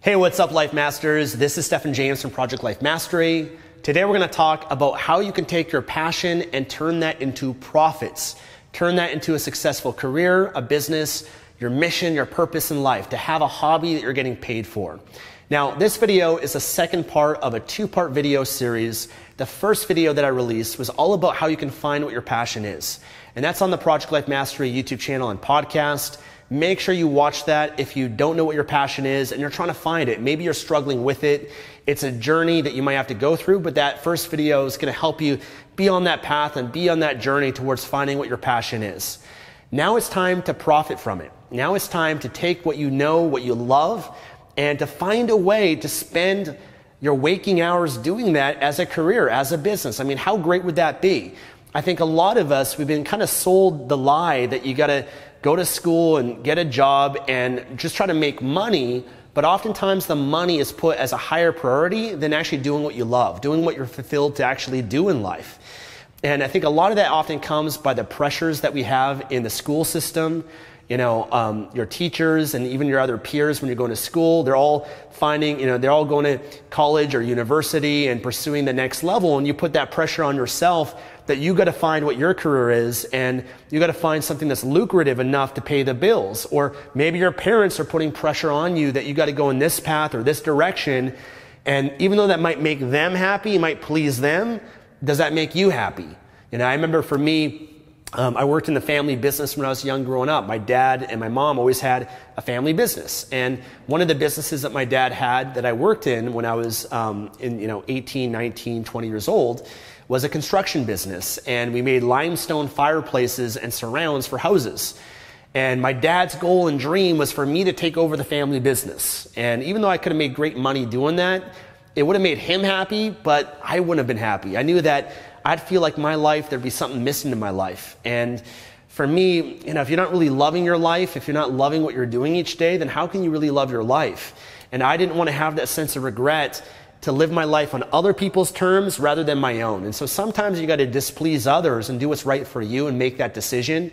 Hey, what's up, Life Masters? This is Stefan James from Project Life Mastery. Today we're going to talk about how you can take your passion and turn that into profits. Turn that into a successful career, a business, your mission, your purpose in life, to have a hobby that you're getting paid for. Now, this video is the second part of a two-part video series. The first video that I released was all about how you can find what your passion is. And that's on the Project Life Mastery YouTube channel and podcast. Make sure you watch that if you don't know what your passion is and you're trying to find it. Maybe you're struggling with it. It's a journey that you might have to go through, but that first video is going to help you be on that path and be on that journey towards finding what your passion is. Now it's time to profit from it. Now it's time to take what you know, what you love, and to find a way to spend your waking hours doing that as a career, as a business. I mean, how great would that be? I think a lot of us, we've been kind of sold the lie that you got to go to school and get a job and just try to make money, but oftentimes the money is put as a higher priority than actually doing what you love, doing what you're fulfilled to actually do in life. And I think a lot of that often comes by the pressures that we have in the school system. You know, your teachers and even your other peers when you're going to school, they're all finding, they're all going to college or university and pursuing the next level. And you put that pressure on yourself that you got to find what your career is, and you got to find something that's lucrative enough to pay the bills. Or maybe your parents are putting pressure on you that you got to go in this path or this direction. And even though that might make them happy, might please them, does that make you happy? I remember for me, I worked in the family business when I was young growing up. My dad and my mom always had a family business. And one of the businesses that my dad had that I worked in when I was 18, 19, 20 years old was a construction business. And we made limestone fireplaces and surrounds for houses. And my dad's goal and dream was for me to take over the family business. And even though I could have made great money doing that, it would have made him happy, but I wouldn't have been happy. I knew that I'd feel like my life, there'd be something missing in my life. And for me, if you're not really loving your life, if you're not loving what you're doing each day, then how can you really love your life? And I didn't want to have that sense of regret to live my life on other people's terms rather than my own. And so sometimes you got to displease others and do what's right for you and make that decision.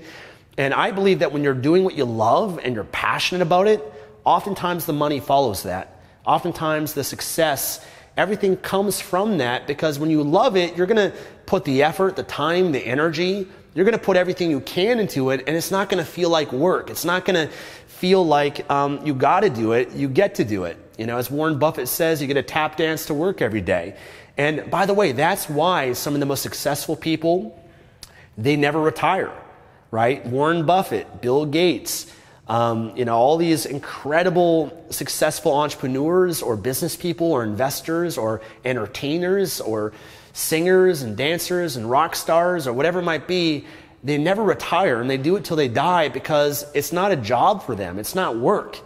And I believe that when you're doing what you love and you're passionate about it, oftentimes the money follows that. Oftentimes the success, everything comes from that, because when you love it, you're going to put the effort, the time, the energy. You're going to put everything you can into it, and it's not going to feel like work. It's not going to feel like you got to do it. You get to do it. As Warren Buffett says, you get to tap dance to work every day. And by the way, that's why some of the most successful people, they never retire, right? Warren Buffett, Bill Gates, all these incredible successful entrepreneurs or business people or investors or entertainers or singers and dancers and rock stars or whatever it might be, they never retire, and they do it till they die because it's not a job for them. It's not work.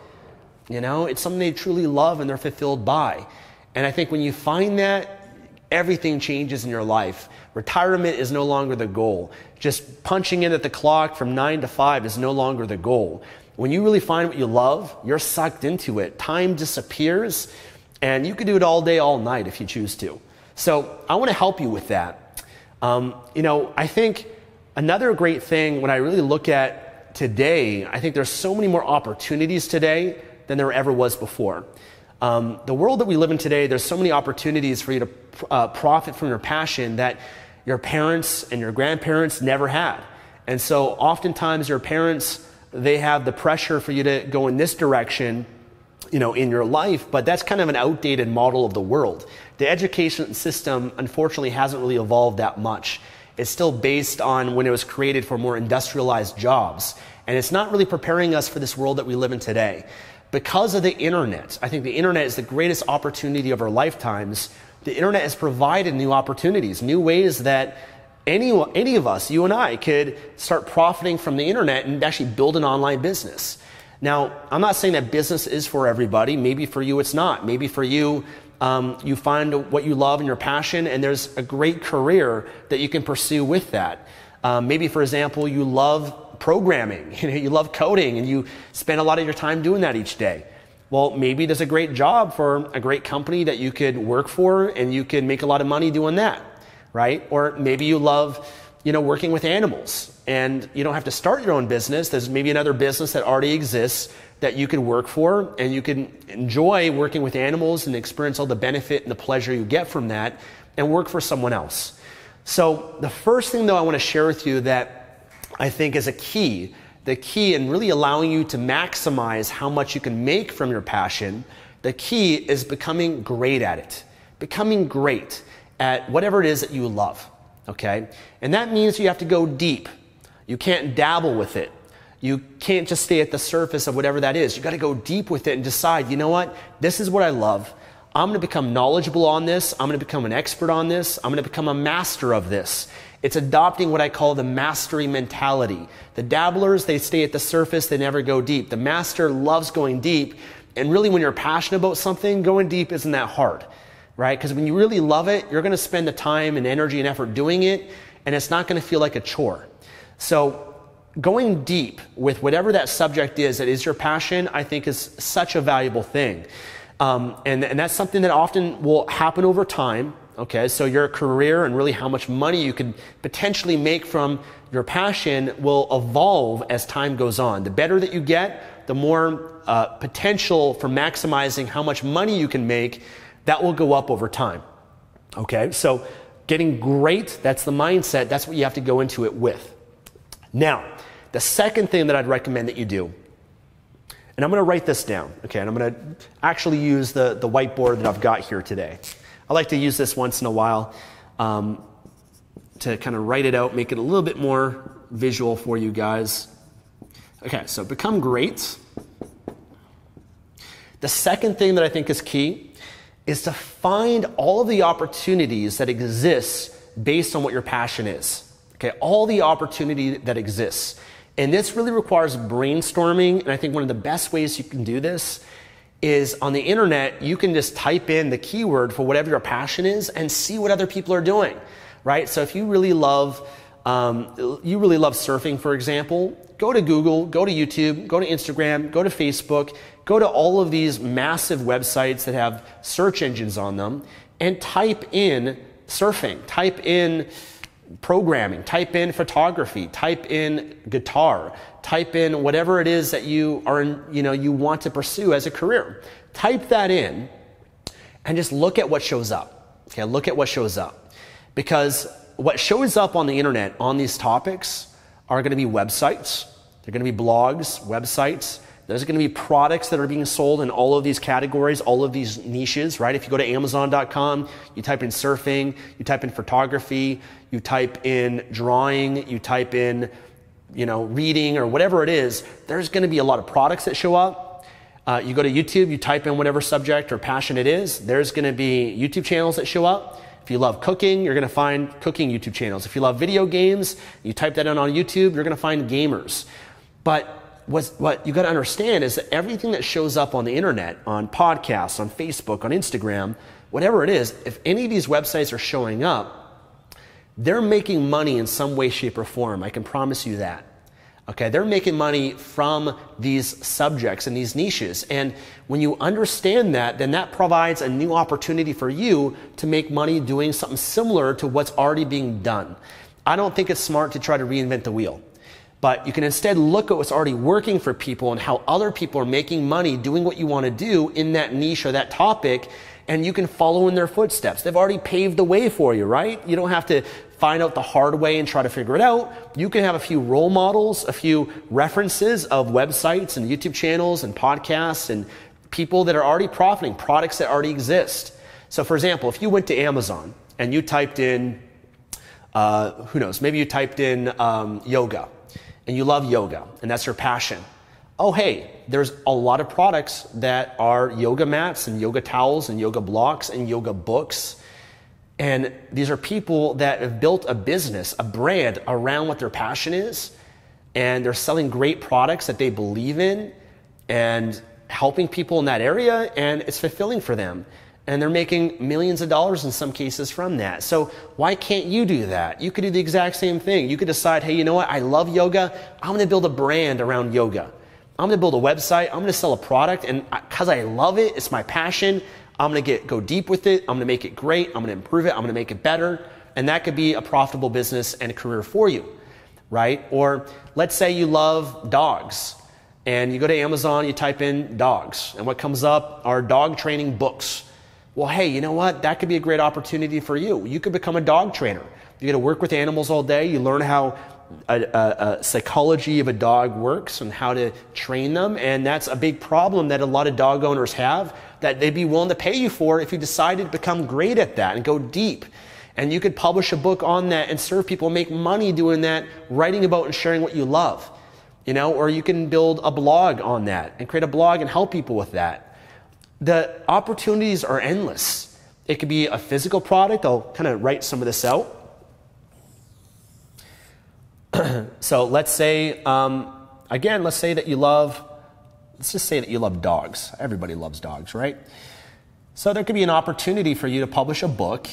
It's something they truly love and they're fulfilled by. And I think when you find that, everything changes in your life. Retirement is no longer the goal. Just punching in at the clock from 9 to 5 is no longer the goal. When you really find what you love, you're sucked into it. Time disappears, and you can do it all day, all night if you choose to. So I want to help you with that. I think another great thing when I really look at today, I think there's so many more opportunities today than there ever was before. The world that we live in today, there's so many opportunities for you to profit from your passion that your parents and your grandparents never had. And so oftentimes your parents, they have the pressure for you to go in this direction, in your life, but that's kind of an outdated model of the world. The education system, unfortunately, hasn't really evolved that much. It's still based on when it was created for more industrialized jobs. And it's not really preparing us for this world that we live in today. Because of the internet, I think the internet is the greatest opportunity of our lifetimes. The internet has provided new opportunities, new ways that any of us, you and I, could start profiting from the internet and actually build an online business. Now, I'm not saying that business is for everybody. Maybe for you it's not. Maybe for you, you find what you love and your passion, and there's a great career that you can pursue with that. Maybe, for example, you love programming, you love coding, and you spend a lot of your time doing that each day. Well, maybe there's a great job for a great company that you could work for, and you can make a lot of money doing that, right? Or maybe you love, working with animals, and you don't have to start your own business. There's maybe another business that already exists that you can work for, and you can enjoy working with animals and experience all the benefit and the pleasure you get from that, and work for someone else. So the first thing though I want to share with you that I think is the key in really allowing you to maximize how much you can make from your passion, the key is becoming great at it. Becoming great at whatever it is that you love, okay? And that means you have to go deep. You can't dabble with it. You can't just stay at the surface of whatever that is. You got to go deep with it and decide, you know what? This is what I love. I'm going to become knowledgeable on this. I'm going to become an expert on this. I'm going to become a master of this. It's adopting what I call the mastery mentality. The dabblers, they stay at the surface. They never go deep. The master loves going deep. And really, when you're passionate about something, going deep isn't that hard, right? Because when you really love it, you're going to spend the time and energy and effort doing it, and it's not going to feel like a chore. So going deep with whatever that subject is that is your passion, I think is such a valuable thing. And that's something that often will happen over time. Okay, so your career and really how much money you could potentially make from your passion will evolve as time goes on. The better that you get, the more potential for maximizing how much money you can make, that will go up over time. Okay, so getting great, that's the mindset, that's what you have to go into it with. Now, the second thing that I'd recommend that you do, and I'm going to write this down, okay, and I'm going to actually use the whiteboard that I've got here today. I like to use this once in a while to kind of write it out, make it a little bit more visual for you guys. Okay, so become great. The second thing that I think is key is to find all of the opportunities that exist based on what your passion is. Okay, all the opportunity that exists. And this really requires brainstorming, and I think one of the best ways you can do this is on the internet, you can just type in the keyword for whatever your passion is and see what other people are doing, right? So if you really love surfing, for example, go to Google, go to YouTube, go to Instagram, go to Facebook, go to all of these massive websites that have search engines on them and type in surfing, type in programming, type in photography, type in guitar, type in whatever it is that you want to pursue as a career. Type that in and just look at what shows up. Okay, look at what shows up. Because what shows up on the internet on these topics are going to be websites, they're going to be blogs, websites. There's going to be products that are being sold in all of these categories, all of these niches, right? If you go to Amazon.com, you type in surfing, you type in photography, you type in drawing, you type in, reading or whatever it is, there's going to be a lot of products that show up. You go to YouTube, you type in whatever subject or passion it is, there's going to be YouTube channels that show up. If you love cooking, you're going to find cooking YouTube channels. If you love video games, you type that in on YouTube, you're going to find gamers. But what you got to understand is that everything that shows up on the internet, on podcasts, on Facebook, on Instagram, whatever it is, if any of these websites are showing up, they're making money in some way, shape, or form. I can promise you that. Okay, they're making money from these subjects and these niches. And when you understand that, then that provides a new opportunity for you to make money doing something similar to what's already being done. I don't think it's smart to try to reinvent the wheel. But you can instead look at what's already working for people and how other people are making money doing what you want to do in that niche or that topic, and you can follow in their footsteps. They've already paved the way for you, right? You don't have to find out the hard way and try to figure it out. You can have a few role models, a few references of websites and YouTube channels and podcasts and people that are already profiting, products that already exist. So for example, if you went to Amazon and you typed in, maybe you typed in yoga, and you love yoga, and that's your passion. Oh, hey, there's a lot of products that are yoga mats and yoga towels and yoga blocks and yoga books. And these are people that have built a business, a brand around what their passion is. And they're selling great products that they believe in and helping people in that area. And it's fulfilling for them. And they're making millions of dollars in some cases from that. So why can't you do that? You could do the exact same thing. You could decide, hey, you know what? I love yoga. I'm going to build a brand around yoga. I'm going to build a website. I'm going to sell a product. And because I love it, it's my passion, I'm going to go deep with it. I'm going to make it great. I'm going to improve it. I'm going to make it better. And that could be a profitable business and a career for you, right? Or let's say you love dogs. And you go to Amazon, you type in dogs, and what comes up are dog training books. Well, hey, you know what? That could be a great opportunity for you. You could become a dog trainer. You get to work with animals all day. You learn how a psychology of a dog works and how to train them. And that's a big problem that a lot of dog owners have, that they'd be willing to pay you for if you decided to become great at that and go deep. And you could publish a book on that and serve people, make money doing that, writing about and sharing what you love. Or you can build a blog on that and create a blog and help people with that. The opportunities are endless. It could be a physical product. I'll kind of write some of this out. So let's say, let's say that let's just say that you love dogs. Everybody loves dogs, right? So there could be an opportunity for you to publish a book,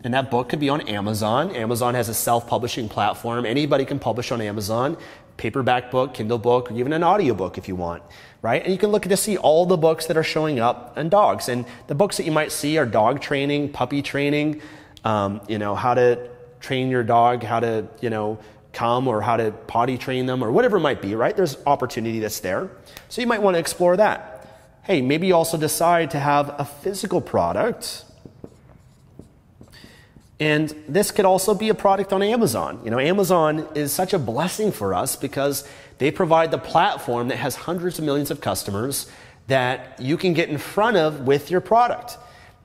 and that book could be on Amazon. Amazon has a self-publishing platform. Anybody can publish on Amazon. Paperback book, Kindle book, or even an audiobook if you want, right? And you can look to see all the books that are showing up on dogs. And the books that you might see are dog training, puppy training, how to train your dog, how to, come, or how to potty train them, or whatever it might be, right? There's opportunity that's there. So you might want to explore that. Hey, maybe you also decide to have a physical product. And this could also be a product on Amazon. Amazon is such a blessing for us because they provide the platform that has hundreds of millions of customers that you can get in front of with your product.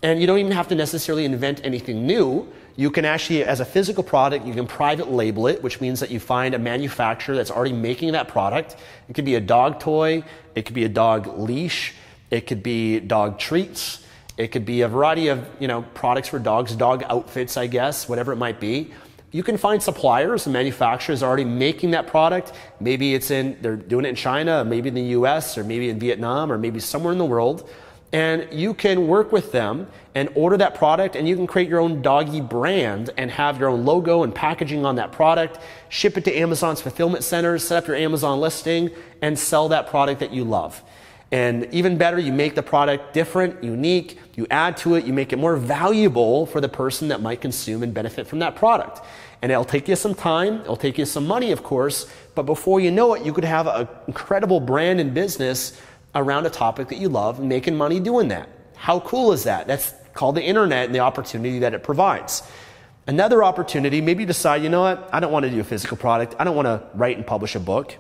And you don't even have to necessarily invent anything new. You can actually, as a physical product, you can private label it, which means that you find a manufacturer that's already making that product. It could be a dog toy. It could be a dog leash. It could be dog treats. It could be a variety of, products for dogs, dog outfits, I guess, whatever it might be. You can find suppliers and manufacturers already making that product. Maybe they're doing it in China, maybe in the US, or maybe in Vietnam, or maybe somewhere in the world. And you can work with them and order that product, and you can create your own doggy brand and have your own logo and packaging on that product, ship it to Amazon's fulfillment centers, set up your Amazon listing, and sell that product that you love. And even better, you make the product different, unique, you add to it, you make it more valuable for the person that might consume and benefit from that product. And it'll take you some time, it'll take you some money, of course, but before you know it, you could have an incredible brand and business around a topic that you love and making money doing that. How cool is that? That's called the internet and the opportunity that it provides. Another opportunity, maybe you decide, you know what, I don't want to do a physical product, I don't want to write and publish a book.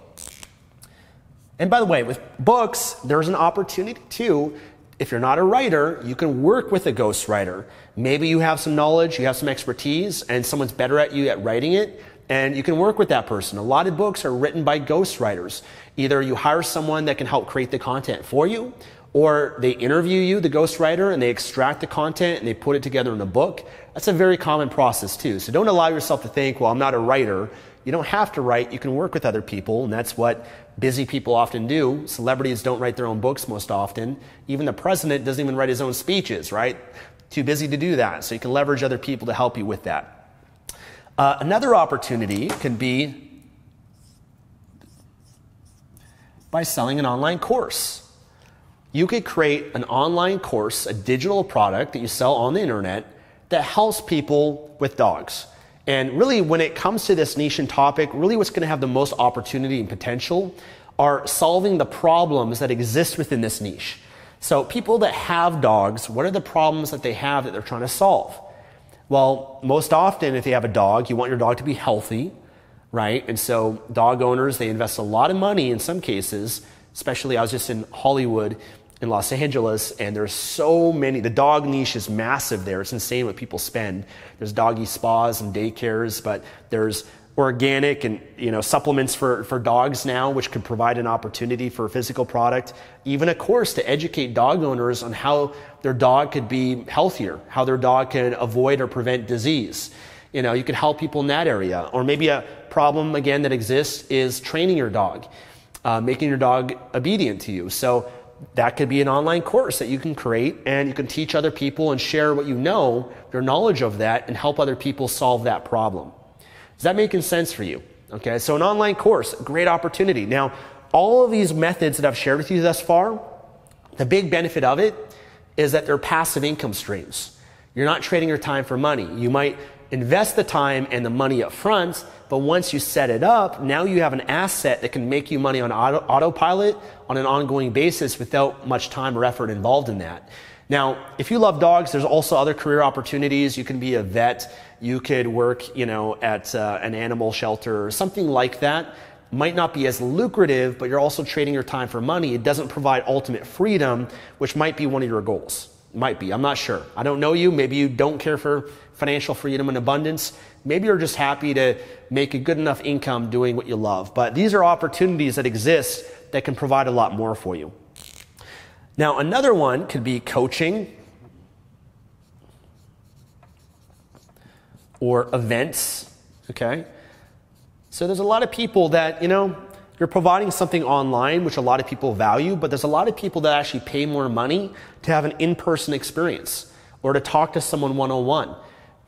And by the way, with books, there's an opportunity too. If you're not a writer, you can work with a ghostwriter. Maybe you have some knowledge, you have some expertise, and someone's better at you at writing it, and you can work with that person. A lot of books are written by ghostwriters. Either you hire someone that can help create the content for you, or they interview you, the ghostwriter, and they extract the content and they put it together in a book. That's a very common process too. So don't allow yourself to think, well, I'm not a writer. You don't have to write, you can work with other people, and that's what busy people often do. Celebrities don't write their own books most often. Even the president doesn't even write his own speeches, right? Too busy to do that. So you can leverage other people to help you with that. Another opportunity can be by selling an online course. You could create an online course, a digital product that you sell on the internet that helps people with dogs. And really, when it comes to this niche and topic, really what's going to have the most opportunity and potential are solving the problems that exist within this niche. So people that have dogs, what are the problems that they have that they're trying to solve? Well, most often if you have a dog, you want your dog to be healthy, right? And so dog owners, they invest a lot of money in some cases, especially I was just in Hollywood in Los Angeles, and there's so many, the dog niche is massive there. It's insane what people spend. There's doggy spas and daycares, but there's organic and supplements for dogs now, which could provide an opportunity for a physical product. Even a course to educate dog owners on how their dog could be healthier, how their dog can avoid or prevent disease. You could help people in that area. Or maybe a problem, again, that exists is training your dog, making your dog obedient to you. So that could be an online course that you can create, and you can teach other people and share what you know, your knowledge of that, and help other people solve that problem. Is that making sense for you? Okay, so an online course, great opportunity. Now, all of these methods that I've shared with you thus far, the big benefit of it is that they're passive income streams. You're not trading your time for money. You might invest the time and the money up front, but once you set it up, now you have an asset that can make you money on autopilot on an ongoing basis without much time or effort involved in that. Now, if you love dogs, there's also other career opportunities. You can be a vet. You could work, at an animal shelter or something like that. Might not be as lucrative, but you're also trading your time for money. It doesn't provide ultimate freedom, which might be one of your goals. Might be. I'm not sure. I don't know you. Maybe you don't care for financial freedom and abundance. Maybe you're just happy to make a good enough income doing what you love. But these are opportunities that exist that can provide a lot more for you. Now, another one could be coaching or events, okay? So there's a lot of people that, you're providing something online, which a lot of people value, but there's a lot of people that actually pay more money to have an in-person experience or to talk to someone one-on-one,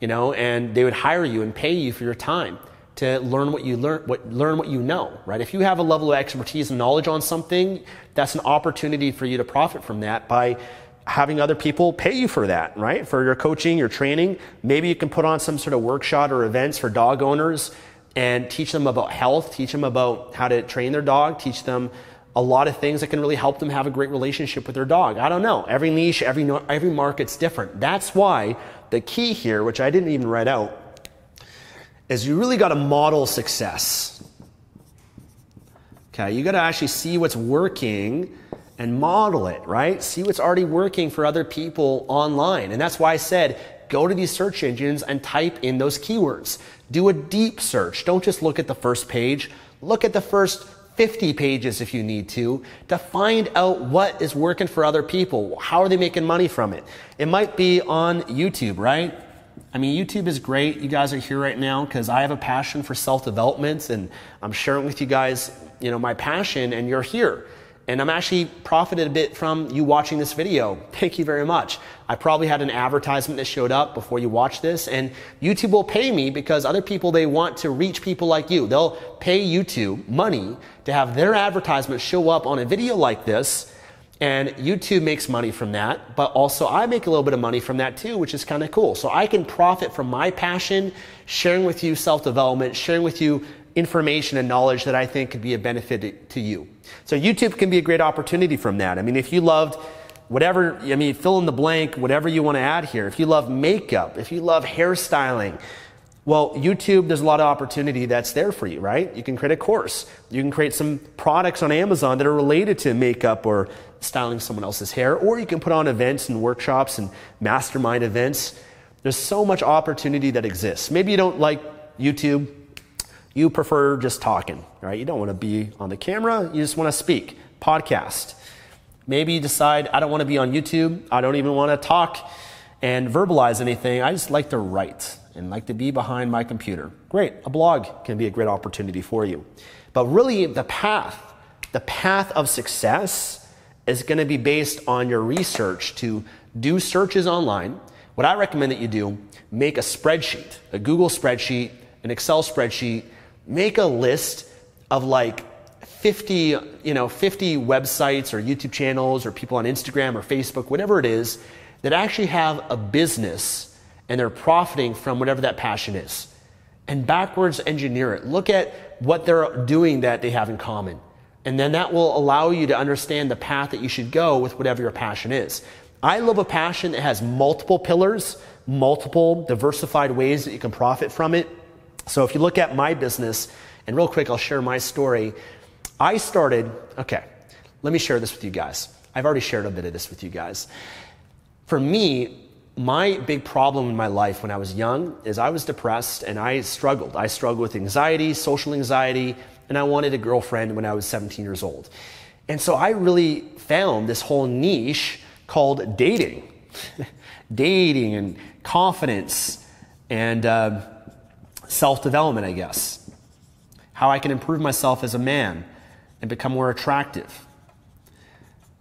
and they would hire you and pay you for your time to learn what you learn what you know, right? If you have a level of expertise and knowledge on something, that's an opportunity for you to profit from that by having other people pay you for that, right? For your coaching, your training. Maybe you can put on some sort of workshop or events for dog owners and teach them about health, teach them about how to train their dog, teach them a lot of things that can really help them have a great relationship with their dog. I don't know. Every niche, every market's different. That's why the key here, which I didn't even write out, is you really got to model success. Okay, you got to actually see what's working and model it, right? See what's already working for other people online. And that's why I said, go to these search engines and type in those keywords. Do a deep search. Don't just look at the first page. Look at the first 50 pages if you need to find out what is working for other people. How are they making money from it? It might be on YouTube, right? I mean, YouTube is great. You guys are here right now because I have a passion for self-development, and I'm sharing with you guys, my passion, and you're here. And I'm actually profited a bit from you watching this video. Thank you very much. I probably had an advertisement that showed up before you watched this, and YouTube will pay me because other people, they want to reach people like you. They'll pay YouTube money to have their advertisement show up on a video like this, and YouTube makes money from that, but also I make a little bit of money from that too, which is kind of cool. So I can profit from my passion, sharing with you self-development, sharing with you information and knowledge that I think could be a benefit to you. So YouTube can be a great opportunity from that. I mean, if you loved whatever, fill in the blank, whatever you want to add here. If you love makeup, if you love hairstyling, well, YouTube, there's a lot of opportunity that's there for you, right? You can create a course. You can create some products on Amazon that are related to makeup or styling someone else's hair, or you can put on events and workshops and mastermind events. There's so much opportunity that exists. Maybe you don't like YouTube. You prefer just talking, right? You don't want to be on the camera. You just want to speak. Podcast. Maybe you decide, I don't want to be on YouTube. I don't even want to talk and verbalize anything. I just like to write and like to be behind my computer. Great. A blog can be a great opportunity for you. But really the path of success is going to be based on your research to do searches online. What I recommend that you do, make a spreadsheet, a Google spreadsheet, an Excel spreadsheet. Make a list of like 50 websites or YouTube channels or people on Instagram or Facebook, whatever it is, that actually have a business and they're profiting from whatever that passion is. And backwards engineer it. Look at what they're doing that they have in common. And then that will allow you to understand the path that you should go with whatever your passion is. I love a passion that has multiple pillars, multiple diversified ways that you can profit from it. So if you look at my business, and real quick, I'll share my story. Let me share this with you guys. I've already shared a bit of this with you guys. For me, my big problem in my life when I was young is I was depressed and I struggled. I struggled with anxiety, social anxiety, and I wanted a girlfriend when I was 17 years old. And so I really found this whole niche called dating. Dating and confidence and self-development, I guess. How I can improve myself as a man and become more attractive.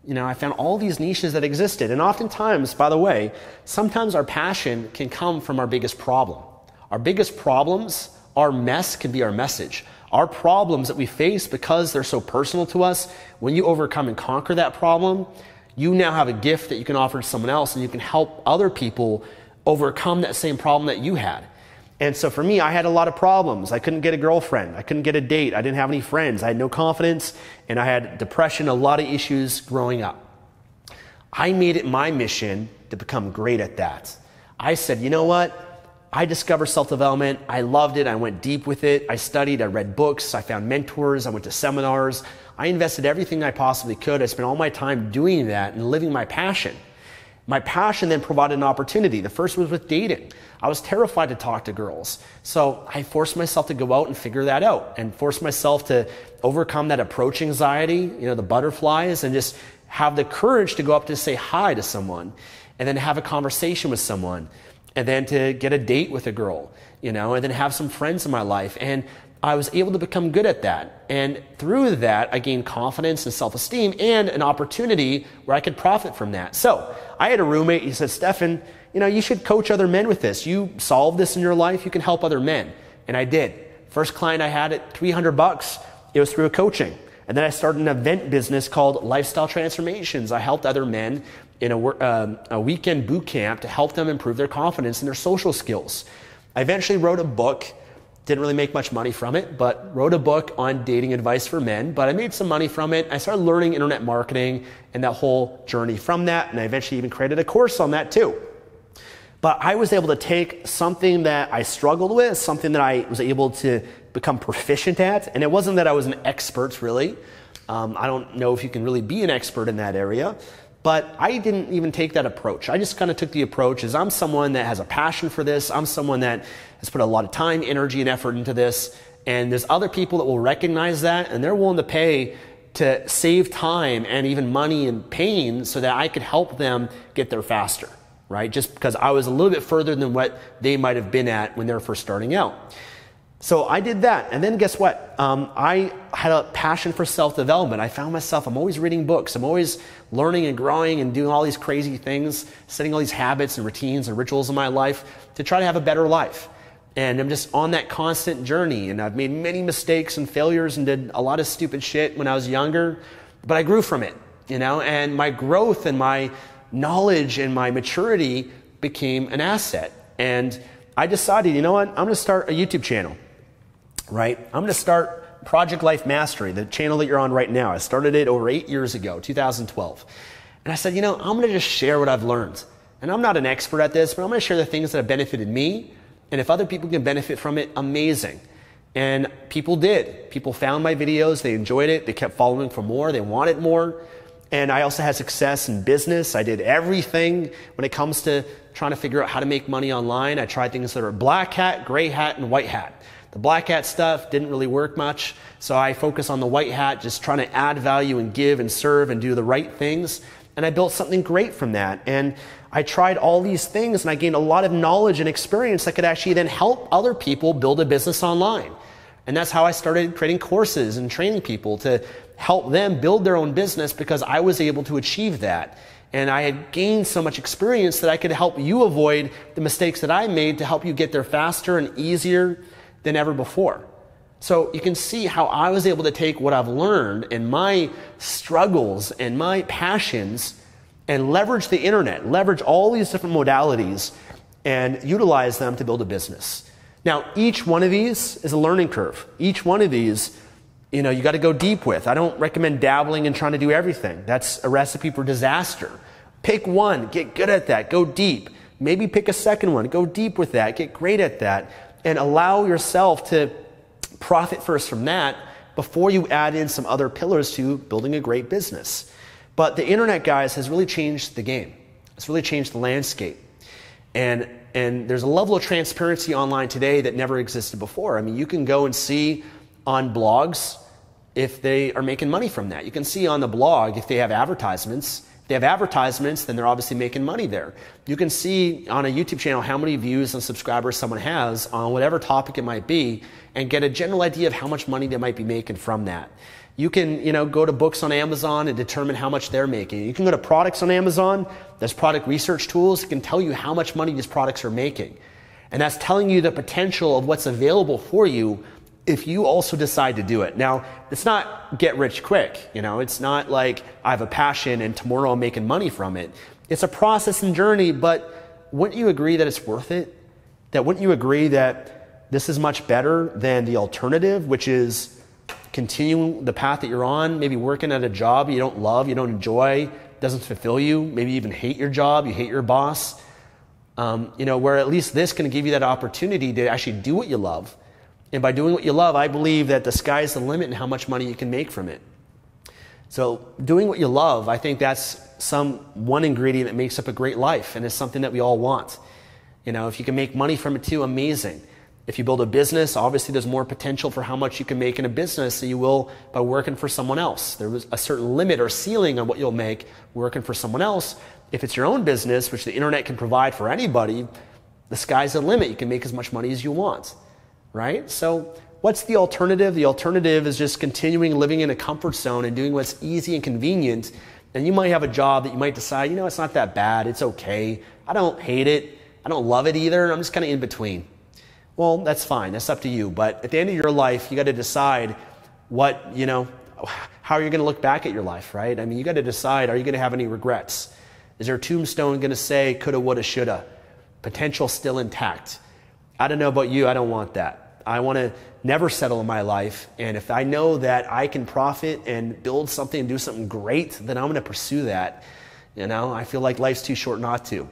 I found all these niches that existed. And oftentimes, by the way, sometimes our passion can come from our biggest problem. Our biggest problems, our mess can be our message. Our problems that we face, because they're so personal to us, when you overcome and conquer that problem, you now have a gift that you can offer to someone else and you can help other people overcome that same problem that you had. And so for me, I had a lot of problems. I couldn't get a girlfriend. I couldn't get a date. I didn't have any friends. I had no confidence, and I had depression, a lot of issues growing up. I made it my mission to become great at that. I said, you know what? I discovered self-development. I loved it. I went deep with it. I studied. I read books. I found mentors. I went to seminars. I invested everything I possibly could. I spent all my time doing that and living my passion. My passion then provided an opportunity. The first was with dating. I was terrified to talk to girls. So I forced myself to go out and figure that out and forced myself to overcome that approach anxiety, the butterflies, and just have the courage to go up to say hi to someone and then have a conversation with someone and then to get a date with a girl, and then have some friends in my life. And I was able to become good at that. And through that, I gained confidence and self-esteem and an opportunity where I could profit from that. So I had a roommate, he said, Stefan, you should coach other men with this. You solve this in your life, you can help other men. And I did. First client I had at $300, it was through a coaching. And then I started an event business called Lifestyle Transformations. I helped other men in a weekend boot camp to help them improve their confidence and their social skills. I eventually wrote a book. Didn't really make much money from it, but wrote a book on dating advice for men, but I made some money from it. I started learning internet marketing and that whole journey from that, and I eventually even created a course on that too. But I was able to take something that I struggled with, something that I was able to become proficient at, and it wasn't that I was an expert really. I don't know if you can really be an expert in that area, but I didn't even take that approach. I just kind of took the approach as I'm someone that has a passion for this. I'm someone that has put a lot of time, energy, and effort into this. And there's other people that will recognize that, and they're willing to pay to save time and even money and pain so that I could help them get there faster, right? Just because I was a little bit further than what they might have been at when they were first starting out. So I did that. And then guess what? I had a passion for self-development. I found myself, I'm always reading books. I'm always learning and growing and doing all these crazy things, setting all these habits and routines and rituals in my life to try to have a better life. And I'm just on that constant journey. And I've made many mistakes and failures and did a lot of stupid shit when I was younger, but I grew from it, and my growth and my knowledge and my maturity became an asset. And I decided, you know what? I'm going to start a YouTube channel. Right? I'm going to start Project Life Mastery, the channel that you're on right now. I started it over 8 years ago, 2012. And I said, I'm going to just share what I've learned. And I'm not an expert at this, but I'm going to share the things that have benefited me. And if other people can benefit from it, amazing. And people did. People found my videos. They enjoyed it. They kept following for more. They wanted more. And I also had success in business. I did everything when it comes to trying to figure out how to make money online. I tried things that are black hat, gray hat, and white hat. The black hat stuff didn't really work much, so I focused on the white hat, just trying to add value and give and serve and do the right things. And I built something great from that. And I tried all these things, and I gained a lot of knowledge and experience that could actually then help other people build a business online. And that's how I started creating courses and training people to help them build their own business because I was able to achieve that. And I had gained so much experience that I could help you avoid the mistakes that I made to help you get there faster and easier than ever before. So you can see how I was able to take what I've learned and my struggles and my passions and leverage the internet, leverage all these different modalities and utilize them to build a business. Now, each one of these is a learning curve. Each one of these, you got to go deep with. I don't recommend dabbling and trying to do everything. That's a recipe for disaster. Pick one, get good at that, go deep. Maybe pick a second one, go deep with that, get great at that. And allow yourself to profit first from that before you add in some other pillars to building a great business. But the internet, guys, has really changed the game. It's really changed the landscape. And there's a level of transparency online today that never existed before. I mean, you can go and see on blogs if they are making money from that. You can see on the blog if they have advertisements. If they have advertisements, then they're obviously making money there. You can see on a YouTube channel how many views and subscribers someone has on whatever topic it might be and get a general idea of how much money they might be making from that. You can, go to books on Amazon and determine how much they're making. You can go to products on Amazon. There's product research tools that can tell you how much money these products are making. And that's telling you the potential of what's available for you if you also decide to do it. Now, it's not get rich quick. It's not like I have a passion and tomorrow I'm making money from it. It's a process and journey, but wouldn't you agree that it's worth it? that wouldn't you agree that this is much better than the alternative, which is continuing the path that you're on, maybe working at a job you don't love, you don't enjoy, doesn't fulfill you, maybe you even hate your job, you hate your boss, where at least this can give you that opportunity to actually do what you love. And by doing what you love, I believe that the sky's the limit in how much money you can make from it. So doing what you love, I think that's one ingredient that makes up a great life, and it's something that we all want. If you can make money from it too, amazing. If you build a business, obviously there's more potential for how much you can make in a business than you will by working for someone else. There was a certain limit or ceiling on what you'll make working for someone else. If it's your own business, which the internet can provide for anybody, the sky's the limit. You can make as much money as you want, right? So what's the alternative? The alternative is just continuing living in a comfort zone and doing what's easy and convenient. And you might have a job that you might decide, it's not that bad. It's okay. I don't hate it. I don't love it either. I'm just kind of in between. Well, that's fine. That's up to you. But at the end of your life, you got to decide how you're going to look back at your life, right? You got to decide, are you going to have any regrets? Is your tombstone going to say coulda, woulda, shoulda? Potential still intact. I don't know about you. I don't want that. I want to never settle in my life. And if I know that I can profit and build something and do something great, then I'm going to pursue that. I feel like life's too short not to.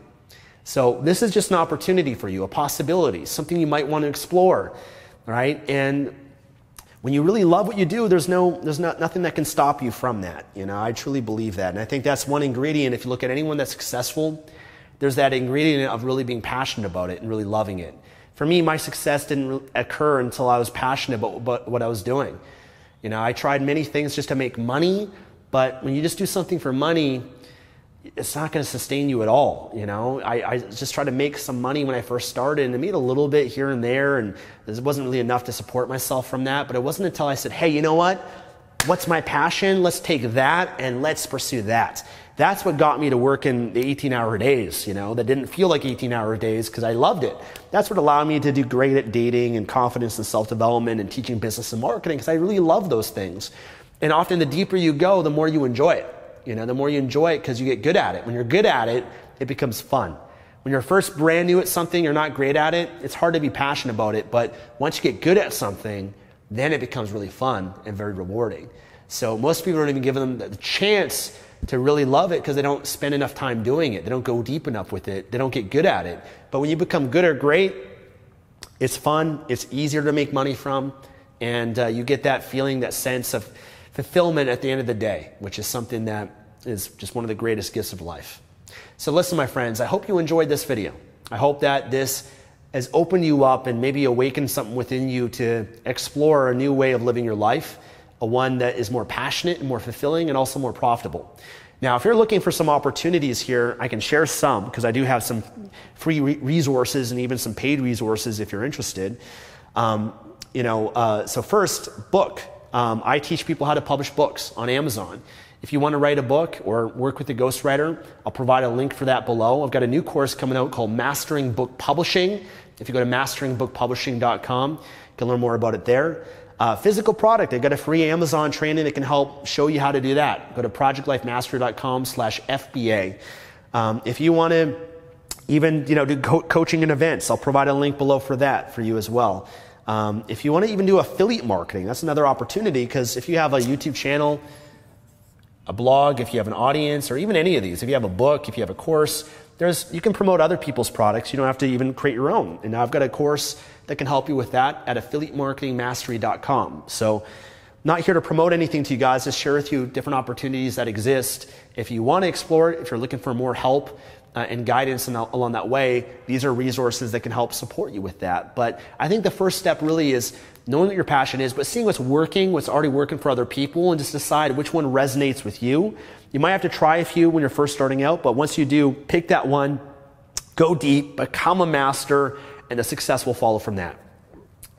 So this is just an opportunity for you, a possibility, something you might want to explore, right? And when you really love what you do, there's nothing that can stop you from that. I truly believe that. And I think that's one ingredient. If you look at anyone that's successful, there's that ingredient of really being passionate about it and really loving it. For me, my success didn't occur until I was passionate about what I was doing. I tried many things just to make money, but when you just do something for money, it's not going to sustain you at all. I just tried to make some money when I first started, and I made a little bit here and there, and it wasn't really enough to support myself from that. But it wasn't until I said, hey, you know what? What's my passion? Let's take that and let's pursue that. That's what got me to work in the 18-hour days, that didn't feel like 18-hour days because I loved it. That's what allowed me to do great at dating and confidence and self-development and teaching business and marketing because I really love those things. And often the deeper you go, the more you enjoy it. The more you enjoy it because you get good at it. When you're good at it, it becomes fun. When you're first brand new at something, you're not great at it, it's hard to be passionate about it. But once you get good at something, then it becomes really fun and very rewarding. So most people don't even give them the chance to really love it because they don't spend enough time doing it. They don't go deep enough with it. They don't get good at it. But when you become good or great, it's fun. It's easier to make money from. And you get that feeling, that sense of fulfillment at the end of the day, which is something that is just one of the greatest gifts of life. So listen, my friends, I hope you enjoyed this video. I hope that this has opened you up and maybe awakened something within you to explore a new way of living your life, a one that is more passionate and more fulfilling and also more profitable. Now, if you're looking for some opportunities here, I can share some because I do have some free resources and even some paid resources if you're interested. So first, book. I teach people how to publish books on Amazon. If you want to write a book or work with a ghostwriter, I'll provide a link for that below. I've got a new course coming out called Mastering Book Publishing. If you go to masteringbookpublishing.com, you can learn more about it there. Physical product, I've got a free Amazon training that can help show you how to do that. Go to projectlifemastery.com/FBA. If you want to even do coaching and events, I'll provide a link below for that for you as well. If you want to even do affiliate marketing, that's another opportunity because if you have a YouTube channel, a blog, if you have an audience, or even any of these, if you have a book, if you have a course, you can promote other people's products. You don't have to even create your own. And now I've got a course that can help you with that at affiliatemarketingmastery.com. So not here to promote anything to you guys, just share with you different opportunities that exist. If you want to explore it, if you're looking for more help and guidance along that way, these are resources that can help support you with that. But I think the first step really is knowing what your passion is, but seeing what's working, what's already working for other people, and just decide which one resonates with you. You might have to try a few when you're first starting out, but once you do, pick that one, go deep, become a master, and the success will follow from that.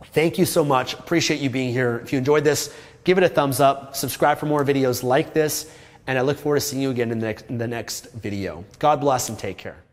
Thank you so much. Appreciate you being here. If you enjoyed this, give it a thumbs up, subscribe for more videos like this, and I look forward to seeing you again in the next video. God bless and take care.